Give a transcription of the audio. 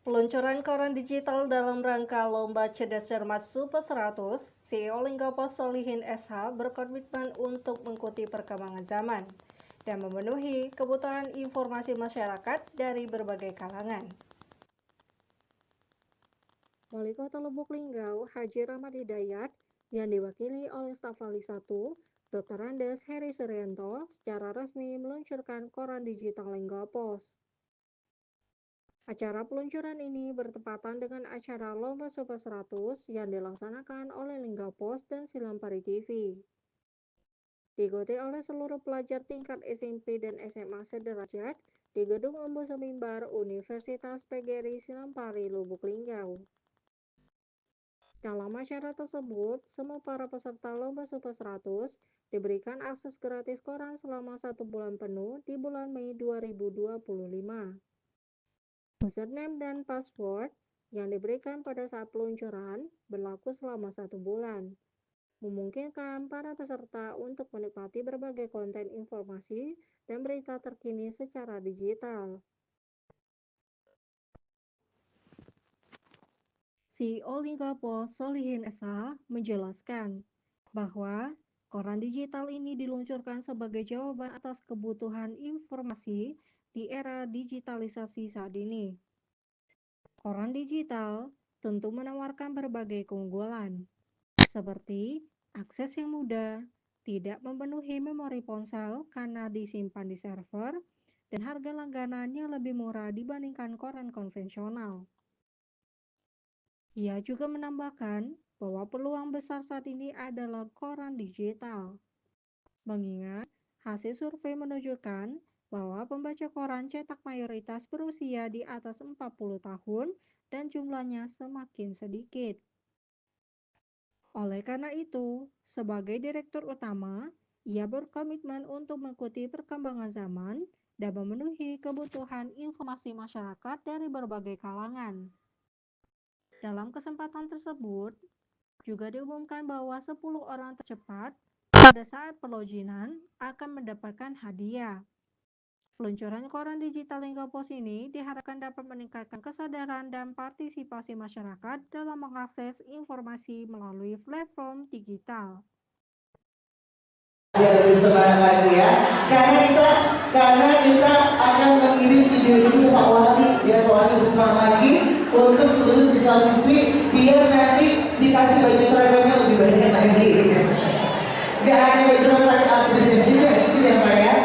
Peluncuran koran digital dalam rangka Lomba Cerdas Cermat Super 100, CEO Linggapos Solihin SH berkomitmen untuk mengikuti perkembangan zaman dan memenuhi kebutuhan informasi masyarakat dari berbagai kalangan. Wali Kota Lubuk Linggau, Haji Rahmat Hidayat, yang diwakili oleh staf ahli 1, Dr. Andes Heri Suryanto, secara resmi meluncurkan koran digital Linggapos. Acara peluncuran ini bertepatan dengan acara Lomba Super 100 yang dilaksanakan oleh Linggapos dan Silampari TV. Diikuti oleh seluruh pelajar tingkat SMP dan SMA sederajat di Gedung Umbu Semimbar Universitas PGRI Silampari Lubuk Linggau. Dalam acara tersebut, semua para peserta Lomba Super 100 diberikan akses gratis koran selama 1 bulan penuh di bulan Mei 2025. Username dan password yang diberikan pada saat peluncuran berlaku selama 1 bulan, memungkinkan para peserta untuk menikmati berbagai konten informasi dan berita terkini secara digital. CEO Linggapos Solihin SH menjelaskan bahwa koran digital ini diluncurkan sebagai jawaban atas kebutuhan informasi di era digitalisasi saat ini. Koran digital tentu menawarkan berbagai keunggulan, seperti akses yang mudah, tidak memenuhi memori ponsel karena disimpan di server, dan harga langganan yang lebih murah dibandingkan koran konvensional. Ia juga menambahkan bahwa peluang besar saat ini adalah koran digital, mengingat hasil survei menunjukkan bahwa pembaca koran cetak mayoritas berusia di atas 40 tahun dan jumlahnya semakin sedikit. Oleh karena itu, sebagai direktur utama, ia berkomitmen untuk mengikuti perkembangan zaman dan memenuhi kebutuhan informasi masyarakat dari berbagai kalangan. Dalam kesempatan tersebut, juga diumumkan bahwa 10 orang tercepat pada saat peloginan akan mendapatkan hadiah. Peluncuran koran digital Linggapos ini diharapkan dapat meningkatkan kesadaran dan partisipasi masyarakat dalam mengakses informasi melalui platform digital. Biar lebih semangat lagi ya, karena kita akan mengirim video ini ke Pak Wali, biar Pak Wali bersemangat lagi untuk seluruh siswa-siswi, biar nanti dikasih baju seragamnya lebih banyak lagi. Gak hanya baju seragam, ada juga itu ya Pak ya.